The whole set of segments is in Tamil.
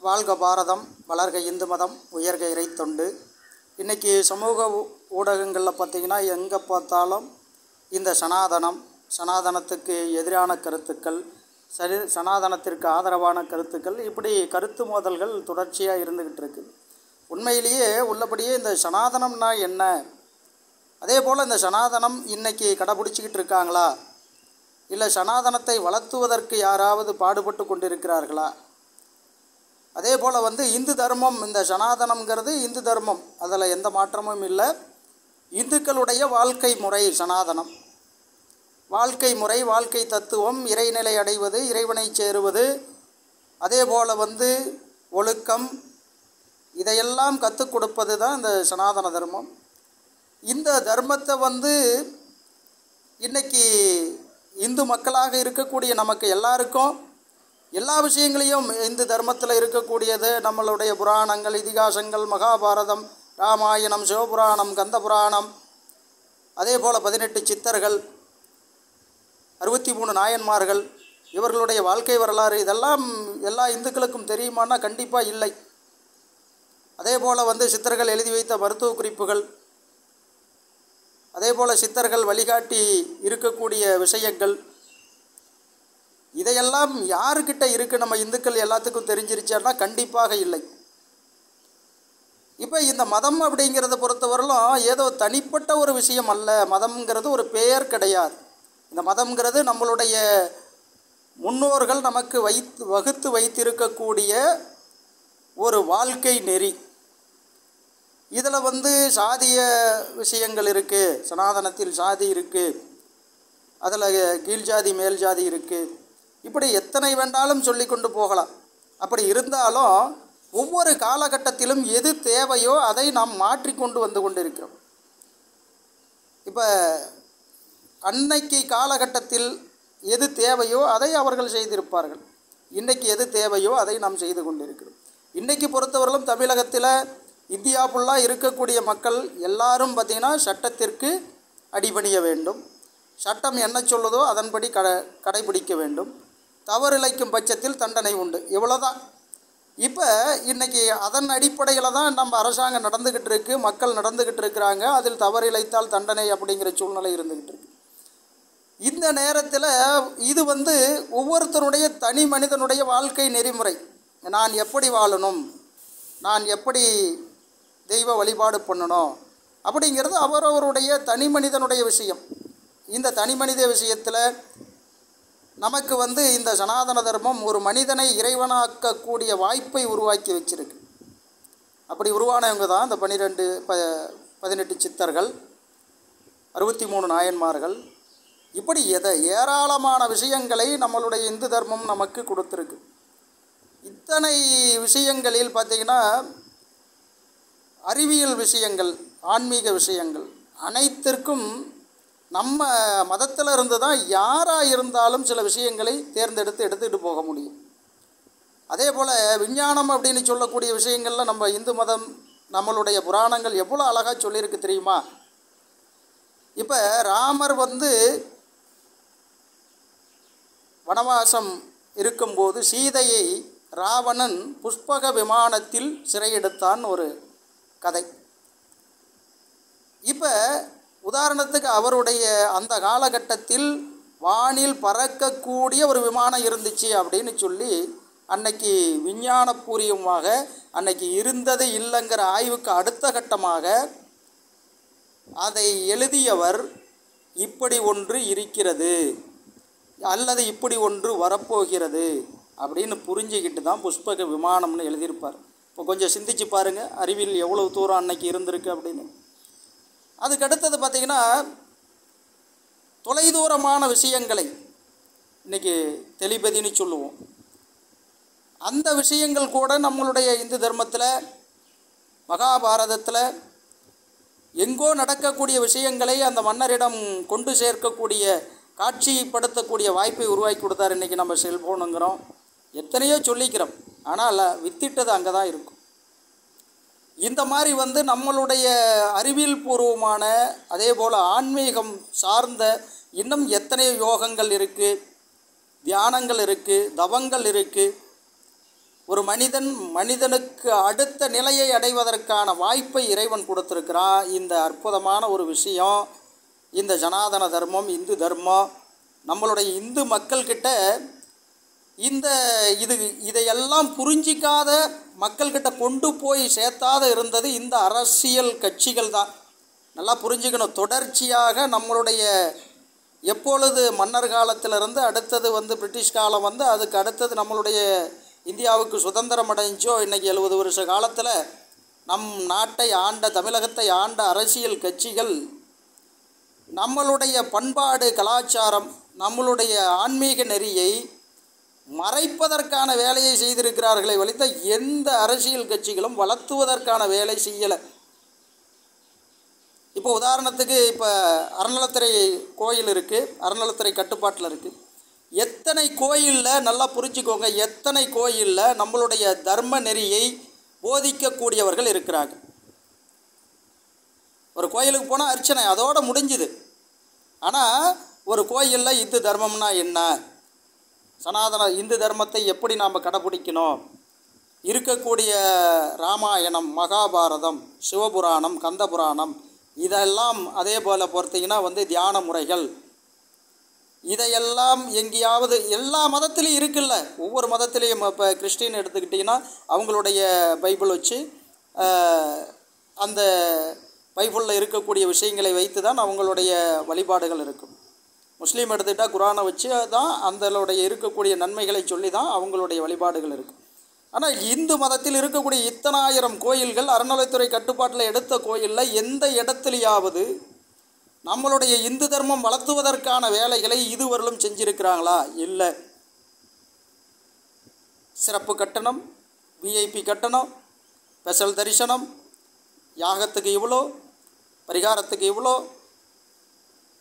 வாழ்க பாரதம், வளர்க இந்து மதம், உயர்க இறை தொண்டு. இன்றைக்கி சமூக ஊடகங்களில் பார்த்திங்கன்னா எங்கே பார்த்தாலும் இந்த சனாதனத்துக்கு எதிரான கருத்துக்கள், சனாதனத்திற்கு ஆதரவான கருத்துக்கள், இப்படி கருத்து மோதல்கள் தொடர்ச்சியாக இருந்துக்கிட்டு இருக்குது. உண்மையிலேயே உள்ளபடியே இந்த சனாதனம்னா என்ன, அதே போல் இந்த சனாதனம் இன்றைக்கி கடைபிடிச்சிக்கிட்டு இருக்காங்களா, இல்லை சனாதனத்தை வளர்த்துவதற்கு யாராவது பாடுபட்டு கொண்டிருக்கிறார்களா? அதே போல் இந்து தர்மம், இந்த சனாதனம்ங்கிறது இந்து தர்மம், அதில் எந்த மாற்றமும் இல்லை. இந்துக்களுடைய வாழ்க்கை முறை சனாதனம். வாழ்க்கை முறை, வாழ்க்கை தத்துவம், இறைநிலை அடைவது, இறைவனை சேருவது, அதே போல் ஒழுக்கம், இதையெல்லாம் கற்றுக் கொடுப்பது தான் இந்த சனாதன தர்மம். இந்த தர்மத்தை இன்றைக்கி இந்து மக்களாக இருக்கக்கூடிய நமக்கு எல்லாருக்கும் எல்லா விஷயங்களையும் இந்து தர்மத்தில் இருக்கக்கூடியது நம்மளுடைய புராணங்கள், இதிகாசங்கள், மகாபாரதம், ராமாயணம், சிவபுராணம், கந்த புராணம், அதே போல் 18 சித்தர்கள், 63 நாயன்மார்கள், இவர்களுடைய வாழ்க்கை வரலாறு, இதெல்லாம் எல்லா இந்துக்களுக்கும் தெரியுமானா கண்டிப்பாக இல்லை. அதே போல் சித்தர்கள் எழுதி வைத்த மருத்துவ குறிப்புகள், அதே போல் சித்தர்கள் வழிகாட்டி இருக்கக்கூடிய விஷயங்கள், இதையெல்லாம் யாருக்கிட்ட இருக்குது? நம்ம இந்துக்கள் எல்லாத்துக்கும் தெரிஞ்சிருச்சான்னா கண்டிப்பாக இல்லை. இப்போ இந்த மதம் அப்படிங்கிறத பொறுத்தவரையிலும் ஏதோ தனிப்பட்ட ஒரு விஷயம் அல்ல. மதம்ங்கிறது ஒரு பெயர் கிடையாது. இந்த மதம்ங்கிறது நம்மளுடைய முன்னோர்கள் நமக்கு வகுத்து வைத்திருக்கக்கூடிய ஒரு வாழ்க்கை நெறி. இதில் சாதிய விஷயங்கள் இருக்குது. சனாதனத்தில் சாதி இருக்குது, அதில் கீழ் ஜாதி மேல் ஜாதி இருக்குது, இப்படி எத்தனை வேண்டாலும் சொல்லி கொண்டு போகலாம். அப்படி இருந்தாலும் ஒவ்வொரு காலகட்டத்திலும் எது தேவையோ அதை நாம் மாற்றிக்கொண்டு வந்து கொண்டிருக்கிறோம். இப்போ அன்னைக்கு காலகட்டத்தில் எது தேவையோ அதை அவர்கள் செய்திருப்பார்கள். இன்றைக்கி எது தேவையோ அதை நாம் செய்து கொண்டிருக்கிறோம். இன்றைக்கி பொறுத்தவரையிலும் தமிழகத்தில் இந்தியா ஃபுல்லாக இருக்கக்கூடிய மக்கள் எல்லாரும் பார்த்திங்கன்னா சட்டத்திற்கு அடிபணிய வேண்டும். சட்டம் என்ன சொல்லுதோ அதன்படி கடைபிடிக்க வேண்டும். தவறு இழைக்கும் பட்சத்தில் தண்டனை உண்டு. இவ்வளோதான். இப்போ இன்றைக்கி அதன் அடிப்படையில் தான் நம்ம அரசாங்கம் நடந்துக்கிட்டு இருக்குது, மக்கள் நடந்துக்கிட்டு இருக்கிறாங்க. அதில் தவறு இழைத்தால் தண்டனை அப்படிங்கிற சூழ்நிலை இருந்துக்கிட்டு இருக்கு. இந்த நேரத்தில் இது ஒவ்வொருத்தருடைய தனி மனிதனுடைய வாழ்க்கை நெறிமுறை. நான் எப்படி வாழணும், நான் எப்படி தெய்வ வழிபாடு பண்ணணும் அப்படிங்கிறது அவரவருடைய தனி மனிதனுடைய விஷயம். இந்த தனி மனித விஷயத்தில் நமக்கு இந்த சனாதன தர்மம் ஒரு மனிதனை இறைவனாக்கக்கூடிய வாய்ப்பை உருவாக்கி வச்சிருக்கு. அப்படி உருவானவங்க தான் இந்த 18 சித்தர்கள், 63 நாயன்மார்கள், இப்படி ஏராளமான விஷயங்களை நம்மளுடைய இந்து தர்மம் நமக்கு கொடுத்துருக்கு. இத்தனை விஷயங்களில் பார்த்திங்கன்னா அறிவியல் விஷயங்கள், ஆன்மீக விஷயங்கள் அனைத்திற்கும் நம்ம மதத்தில் இருந்து தான் யாராக இருந்தாலும் சில விஷயங்களை தேர்ந்தெடுத்து எடுத்துகிட்டு போக முடியும். அதே போல் விஞ்ஞானம் அப்படின்னு சொல்லக்கூடிய விஷயங்களில் நம்ம இந்து மதம், நம்மளுடைய புராணங்கள் எவ்வளோ அழகாக சொல்லியிருக்கு தெரியுமா? இப்போ ராமர் வனவாசம் இருக்கும்போது சீதையை ராவணன் புஷ்பக விமானத்தில் சிறையெடுத்தான் ஒரு கதை. இப்போ உதாரணத்துக்கு அவருடைய அந்த காலகட்டத்தில் வானில் பறக்கக்கூடிய ஒரு விமானம் இருந்துச்சு அப்படின்னு சொல்லி அன்னைக்கு விஞ்ஞானபூர்வமாக அன்னைக்கு இருந்தது இல்லைங்கிற ஆய்வுக்கு அடுத்த கட்டமாக அதை எழுதியவர் இப்படி ஒன்று இருக்கிறது அல்லது இப்படி ஒன்று வரப்போகிறது அப்படின்னு புரிஞ்சுக்கிட்டு தான் புஷ்பக விமானம்னு எழுதியிருப்பார். இப்போ கொஞ்சம் சிந்திச்சு பாருங்கள், அறிவியல் எவ்வளவு தூரம் அன்னைக்கு இருந்திருக்கு அப்படின்னு. அதுக்கடுத்தது பார்த்திங்கன்னா தொலைதூரமான விஷயங்களை இன்றைக்கி தெளிபதின்னு சொல்லுவோம். அந்த விஷயங்கள் கூட நம்மளுடைய இந்து தர்மத்தில், மகாபாரதத்தில் எங்கோ நடக்கக்கூடிய விஷயங்களை அந்த மன்னரிடம் கொண்டு சேர்க்கக்கூடிய, காட்சிப்படுத்தக்கூடிய வாய்ப்பை உருவாக்கி கொடுத்தார். இன்றைக்கி நம்ம செல்ஃபோனுங்கிறோம், எத்தனையோ சொல்லிக்கிறோம், ஆனால் வித்திட்டது அங்கே தான் இருக்கும். இந்த மாதிரி நம்மளுடைய அறிவியல் பூர்வமான, அதே போல் ஆன்மீகம் சார்ந்த இன்னும் எத்தனையோ யோகங்கள் இருக்குது, தியானங்கள் இருக்குது, தவங்கள் இருக்குது. ஒரு மனிதனுக்கு அடுத்த நிலையை அடைவதற்கான வாய்ப்பை இறைவன் கொடுத்திருக்கிறான். இந்த அற்புதமான ஒரு விஷயம் இந்த சனாதன தர்மம், இந்து தர்மம் நம்மளுடைய இந்து மக்கள்கிட்ட இதையெல்லாம் புரிஞ்சிக்காத மக்கள்கிட்ட கொண்டு போய் சேர்த்தாத இருந்தது இந்த அரசியல் கட்சிகள் தான். நல்லா புரிஞ்சுக்கணும். தொடர்ச்சியாக நம்மளுடைய எப்பொழுது மன்னர் காலத்திலிருந்து அடுத்தது பிரிட்டிஷ் காலம் அதுக்கு அடுத்தது நம்மளுடைய இந்தியாவுக்கு சுதந்திரம் அடைஞ்சோ இன்றைக்கி 70 வருஷ காலத்தில் நம் நாட்டை ஆண்ட, தமிழகத்தை ஆண்ட அரசியல் கட்சிகள் நம்மளுடைய பண்பாடு, கலாச்சாரம், நம்மளுடைய ஆன்மீக நெறியை மறைப்பதற்கான வேலையை செய்திருக்கிறார்களே ஒழித்த எந்த அரசியல் கட்சிகளும் வளர்த்துவதற்கான வேலை செய்யலை. இப்போ உதாரணத்துக்கு அறநிலைத்துறை கோயில் இருக்குது, அறநிலைத்துறை கட்டுப்பாட்டில் இருக்குது. எத்தனை கோயிலில் நல்லா புரிஞ்சுக்கோங்க, எத்தனை கோயிலில் நம்மளுடைய தர்ம நெறியை போதிக்கக்கூடியவர்கள் இருக்கிறாங்க. ஒரு கோயிலுக்கு போனால் அர்ச்சனை அதோடு முடிஞ்சுது. ஆனால் ஒரு கோயிலில் இந்து தர்மம்னா என்ன, சனாதன இந்து தர்மத்தை எப்படி நாம் கடைப்பிடிக்கணும், இருக்கக்கூடிய ராமாயணம், மகாபாரதம், சிவபுராணம், கந்தபுராணம் இதெல்லாம் அதே போல் பொறுத்திங்கன்னா தியான முறைகள் இதையெல்லாம் எங்கேயாவது எல்லா மதத்துலேயும் இருக்குல்ல. ஒவ்வொரு மதத்துலேயும் இப்போ கிறிஸ்டின் எடுத்துக்கிட்டிங்கன்னா அவங்களுடைய பைபிள் வச்சு அந்த பைபிளில் இருக்கக்கூடிய விஷயங்களை வைத்து தான் அவங்களுடைய வழிபாடுகள் இருக்கும். முஸ்லீம் எடுத்துக்கிட்டால் குரானை வச்சு தான் அந்தளுடைய இருக்கக்கூடிய நன்மைகளை சொல்லி தான் அவங்களுடைய வழிபாடுகள் இருக்கும். ஆனால் இந்து மதத்தில் இருக்கக்கூடிய இத்தனாயிரம் கோயில்கள் அறநிலைத்துறை கட்டுப்பாட்டில் எடுத்த கோயிலில் எந்த இடத்துலையாவது நம்மளுடைய இந்து தர்மம் வளர்த்துவதற்கான வேலைகளை இதுவரையிலும் செஞ்சுருக்கிறாங்களா? இல்லை. சிறப்பு கட்டணம், விஐபி கட்டணம், ஸ்பெஷல் தரிசனம், யாகத்துக்கு இவ்வளோ, பரிகாரத்துக்கு இவ்வளோ,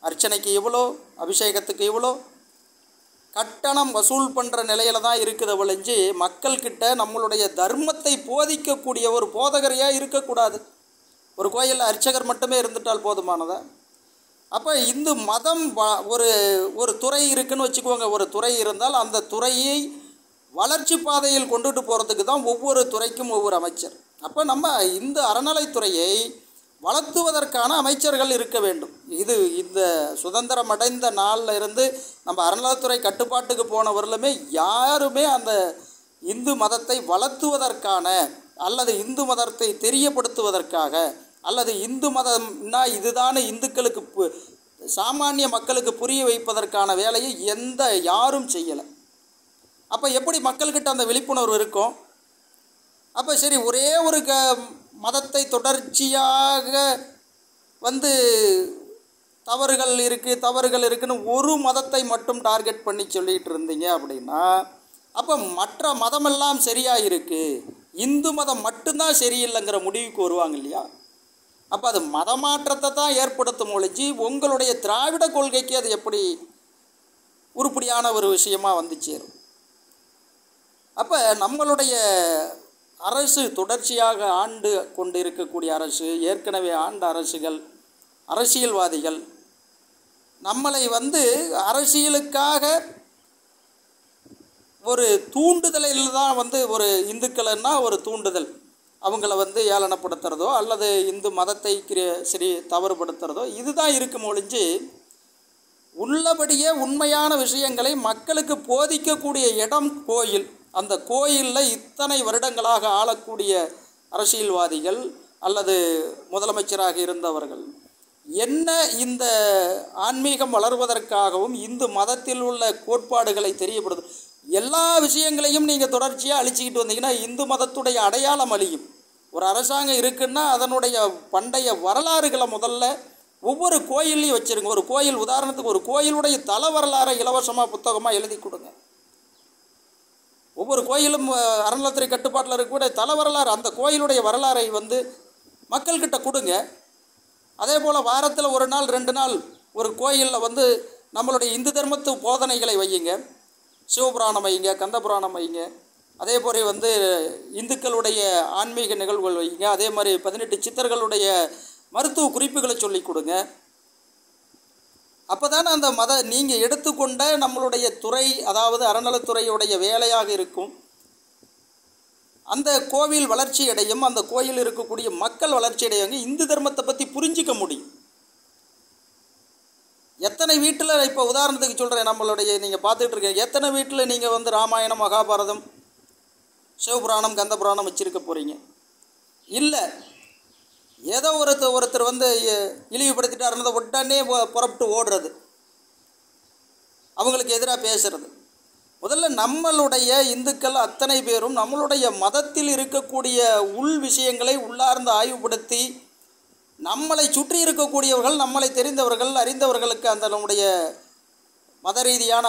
அர்ச்சனைக்கு இவ்வளோ, அபிஷேகத்துக்கு இவ்வளோ கட்டணம் வசூல் பண்ணுற நிலையில் தான் இருக்குது. ஒழிஞ்சு மக்கள்கிட்ட நம்மளுடைய தர்மத்தை போதிக்கக்கூடிய ஒரு போதகரையாக இருக்கக்கூடாது. ஒரு கோயிலில் அர்ச்சகர் மட்டுமே இருந்துட்டால் போதுமானதா? அப்போ இந்து மதம் ஒரு துறை இருக்குன்னு வச்சுக்கோங்க. ஒரு துறை இருந்தால் அந்த துறையை வளர்ச்சி பாதையில் கொண்டுட்டு போகிறதுக்கு தான் ஒவ்வொரு துறைக்கும் ஒவ்வொரு அமைச்சர். அப்போ நம்ம இந்த அறநிலைத்துறையை வளர்த்துவதற்கான அமைச்சர்கள் இருக்க வேண்டும். இந்த சுதந்திரம் அடைந்த நாளில் இருந்து நம்ம அறநிலைத்துறை கட்டுப்பாட்டுக்கு போனவர்களுமே யாருமே அந்த இந்து மதத்தை வளர்த்துவதற்கான அல்லது இந்து மதத்தை தெரியப்படுத்துவதற்காக அல்லது இந்து மதம்னா இதுதான இந்துக்களுக்கு சாமானிய மக்களுக்கு புரிய வைப்பதற்கான வேலையை யாரும் செய்யலை. அப்போ எப்படி மக்கள்கிட்ட அந்த விழிப்புணர்வு இருக்கும்? அப்போ சரி, ஒரே ஒரு மதத்தை தொடர்ச்சியாக தவறுகள் இருக்குன்னு ஒரு மதத்தை மட்டும் டார்கெட் பண்ணி சொல்லிகிட்டு இருந்தீங்க அப்படின்னா அப்போ மற்ற மதமெல்லாம் சரியாக இருக்குது, இந்து மதம் மட்டும்தான் சரியில்லைங்கிற முடிவுக்கு வருவாங்க இல்லையா? அப்போ அது மதமாற்றத்தை தான் ஏற்படுத்தும் ஒழிஞ்சு உங்களுடைய திராவிட கொள்கைக்கு அது எப்படி உருப்படியான ஒரு விஷயமா சேரும்? அப்போ நம்மளுடைய அரசு தொடர்ச்சியாக ஆண்டு கொண்டு இருக்கக்கூடிய அரசு, ஏற்கனவே ஆண்ட அரசுகள், அரசியல்வாதிகள் நம்மளை அரசியலுக்காக ஒரு தூண்டுதலில் தான் ஒரு இந்துக்கள்னா ஒரு தூண்டுதல், அவங்கள ஏளனப்படுத்துறதோ அல்லது இந்து மதத்தை சரி தவறுபடுத்துறதோ இதுதான் இருக்கும் ஒழிஞ்சு உள்ளபடியே உண்மையான விஷயங்களை மக்களுக்கு போதிக்கக்கூடிய இடம் கோயில். அந்த கோயிலில் இத்தனை வருடங்களாக ஆளக்கூடிய அரசியல்வாதிகள் அல்லது முதலமைச்சராக இருந்தவர்கள் என்ன இந்த ஆன்மீகம் வளர்வதற்காகவும் இந்து மதத்தில் உள்ள கோட்பாடுகளை தெரியப்படுது எல்லா விஷயங்களையும் நீங்கள் தொடர்ச்சியாக அழிச்சிக்கிட்டு வந்தீங்கன்னா இந்து மதத்துடைய அடையாளம் அழியும். ஒரு அரசாங்கம் இருக்குன்னா அதனுடைய பண்டைய வரலாறுகளை முதல்ல ஒவ்வொரு கோயில்லையும் வச்சுருங்க. ஒரு கோயில் உதாரணத்துக்கு ஒரு கோயிலுடைய தல வரலாறை இலவசமாக புத்தகமாக எழுதி கொடுங்க. ஒவ்வொரு கோயிலும் அறநிலைத்துறை கட்டுப்பாட்டில் இருக்கக்கூடிய தல வரலாறு, அந்த கோயிலுடைய வரலாறை மக்கள்கிட்ட கொடுங்க. அதே போல் வாரத்தில் ஒரு நாள் 2 நாள் ஒரு கோயிலில் நம்மளுடைய இந்து தர்மத்து போதனைகளை வையுங்க. சிவபுராணம் வையுங்க, கந்தபுராணம் வையுங்க. அதே போல் இந்துக்களுடைய ஆன்மீக நிகழ்வுகள் வையுங்க. அதே மாதிரி 18 சித்தர்களுடைய மருத்துவ குறிப்புகளை சொல்லி கொடுங்க. அப்போ தானே அந்த நீங்கள் எடுத்துக்கொண்ட நம்மளுடைய துறை, அதாவது அறநிலைத்துறையுடைய வேலையாக இருக்கும். அந்த கோவில் வளர்ச்சி அடையும், அந்த கோயில் இருக்கக்கூடிய மக்கள் வளர்ச்சி அடையுங்க. இந்து தர்மத்தை பற்றி புரிஞ்சிக்க முடியும். எத்தனை வீட்டில், இப்போ உதாரணத்துக்கு சொல்கிறேன், நம்மளுடைய நீங்கள் பார்த்துட்டு இருக்கீங்க, எத்தனை வீட்டில் நீங்கள் வந்து ராமாயணம், மகாபாரதம், சிவபுராணம், கந்த புராணம் வச்சுருக்க போகிறீங்க? இல்லை. ஏதோ ஒருத்தர் வந்து இழிவுபடுத்திட்டாருன்றதை உடனே புறப்பட்டு ஓடுறது, அவங்களுக்கு எதிராக பேசுறது. முதல்ல நம்மளுடைய இந்துக்கள் அத்தனை பேரும் நம்மளுடைய மதத்தில் இருக்கக்கூடிய உள் விஷயங்களை உள்ளார்ந்து ஆய்வுபடுத்தி, நம்மளை சுற்றி இருக்கக்கூடியவர்கள், நம்மளை தெரிந்தவர்கள், அறிந்தவர்களுக்கு அந்த நம்முடைய மத ரீதியான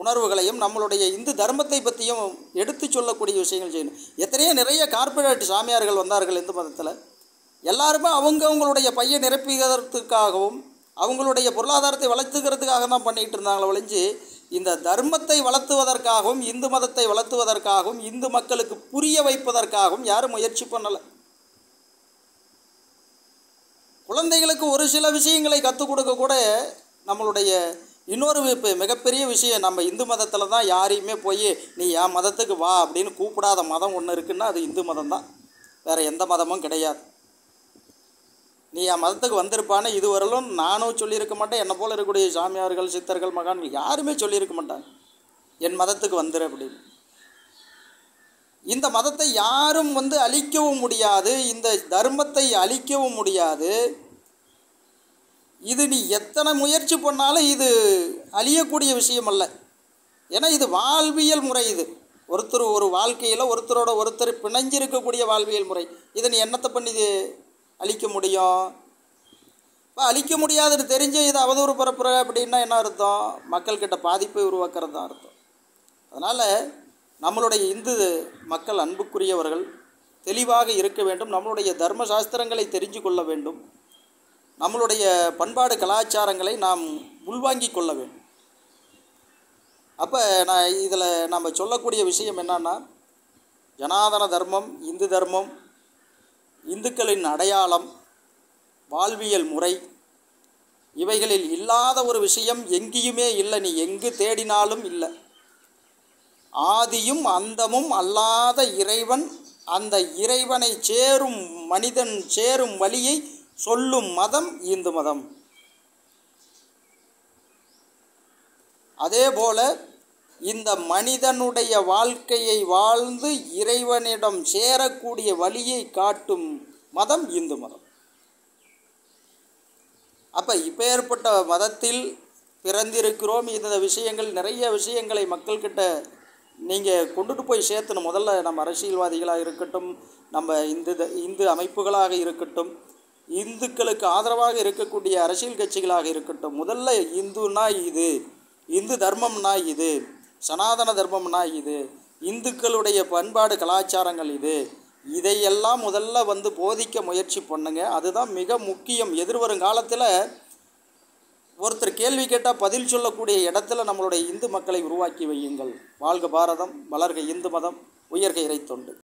உணர்வுகளையும் நம்மளுடைய இந்து தர்மத்தை பற்றியும் எடுத்து சொல்லக்கூடிய விஷயங்கள் செய்யணும். நிறைய கார்ப்பரேட் சாமியார்கள் வந்தார்கள் இந்து மதத்தில். எல்லாருமே அவங்களுடைய பையை நிரப்பிக்கிறதுக்காகவும் அவங்களுடைய பொருளாதாரத்தை வளர்த்துக்கிறதுக்காக தான் பண்ணிகிட்டு இருந்தாங்களே ஒழிஞ்சு, இந்த தர்மத்தை வளர்த்துவதற்காகவும் இந்து மதத்தை வளர்த்துவதற்காகவும் இந்து மக்களுக்கு புரிய வைப்பதற்காகவும் யாரும் முயற்சி பண்ணலை. குழந்தைகளுக்கு ஒரு சில விஷயங்களை கற்றுக் கொடுக்க கூட நம்மளுடைய இன்னொரு மிகப்பெரிய விஷயம், நம்ம இந்து மதத்தில் தான் யாரையுமே போய் நீ என் மதத்துக்கு வா அப்படின்னு கூப்பிடாத மதம் ஒன்று இருக்குன்னா அது இந்து மதம் தான், வேறு எந்த மதமும் கிடையாது. நீ என் மதத்துக்கு வந்திருப்பான்னு இதுவரையிலும் நானும் சொல்லியிருக்க மாட்டேன், என்னை போல் இருக்கக்கூடிய சாமியார்கள், சித்தர்கள், மகான்கள் யாருமே சொல்லியிருக்க மாட்டாங்க என் மதத்துக்கு வந்துரு அப்படின்னு. இந்த மதத்தை யாரும் வந்து அழிக்கவும் முடியாது, இந்த தர்மத்தை அழிக்கவும் முடியாது. இது நீ எத்தனை முயற்சி பண்ணாலும் இது அழியக்கூடிய விஷயம் அல்ல. ஏன்னா இது வாழ்வியல் முறை. இது ஒருத்தர் ஒரு வாழ்க்கையில் ஒருத்தரோட ஒருத்தர் பிணைஞ்சிருக்கக்கூடிய வாழ்வியல் முறை. இதை நீ என்னத்தை பண்ணி இது அழிக்க முடியும்? இப்போ அழிக்க முடியாதுன்னு தெரிஞ்சு இது அவதூறு பரப்புற அப்படின்னா என்ன அர்த்தம்? மக்கள்கிட்ட பாதிப்பை உருவாக்குறது தான் அர்த்தம். அதனால் நம்மளுடைய இந்து மக்கள் அன்புக்குரியவர்கள் தெளிவாக இருக்க வேண்டும். நம்மளுடைய தர்ம சாஸ்திரங்களை தெரிஞ்சு கொள்ள வேண்டும். நம்மளுடைய பண்பாடு கலாச்சாரங்களை நாம் உள்வாங்கிக் கொள்ள வேண்டும். அப்போ நான் இதில் நம்ம சொல்லக்கூடிய விஷயம் என்னன்னா, ஜனாதன தர்மம், இந்து தர்மம், இந்துக்களின் அடையாளம், வாழ்வியல் முறை, இவைகளில் இல்லாத ஒரு விஷயம் எங்கேயுமே இல்லை. நீ எங்கு தேடினாலும் இல்லை. ஆதியும் அந்தமும் அல்லாத இறைவன், அந்த இறைவனை சேரும் மனிதன் சேரும் வழியை சொல்லும் மதம் இந்து மதம். அதேபோல இந்த மனிதனுடைய வாழ்க்கையை வாழ்ந்து இறைவனிடம் சேரக்கூடிய வழியை காட்டும் மதம் இந்து மதம். அப்போ இப்பேற்பட்ட மதத்தில் பிறந்திருக்கிறோம். இந்த விஷயங்கள், நிறைய விஷயங்களை மக்கள்கிட்ட நீங்கள் கொண்டுட்டு போய் சேர்த்தணும். முதல்ல நம்ம அரசியல்வாதிகளாக இருக்கட்டும், நம்ம இந்து அமைப்புகளாக இருக்கட்டும், இந்துக்களுக்கு ஆதரவாக இருக்கக்கூடிய அரசியல் கட்சிகளாக இருக்கட்டும், முதல்ல இந்துன்னா இது, இந்து தர்மம்னா இது, சனாதன தர்மம்னா இது, இந்துக்களுடைய பண்பாடு கலாச்சாரங்கள் இது, இதையெல்லாம் முதல்ல வந்து போதிக்க முயற்சி பண்ணுங்க. அதுதான் மிக முக்கியம். எதிர்வரும் காலத்தில் ஒருத்தர் கேள்வி கேட்டால் பதில் சொல்லக்கூடிய இடத்துல நம்மளுடைய இந்து மக்களை உருவாக்கி வையுங்கள். வாழ்க பாரதம், வளர்க இந்து மதம், உயர்க இறைத்தொண்டு.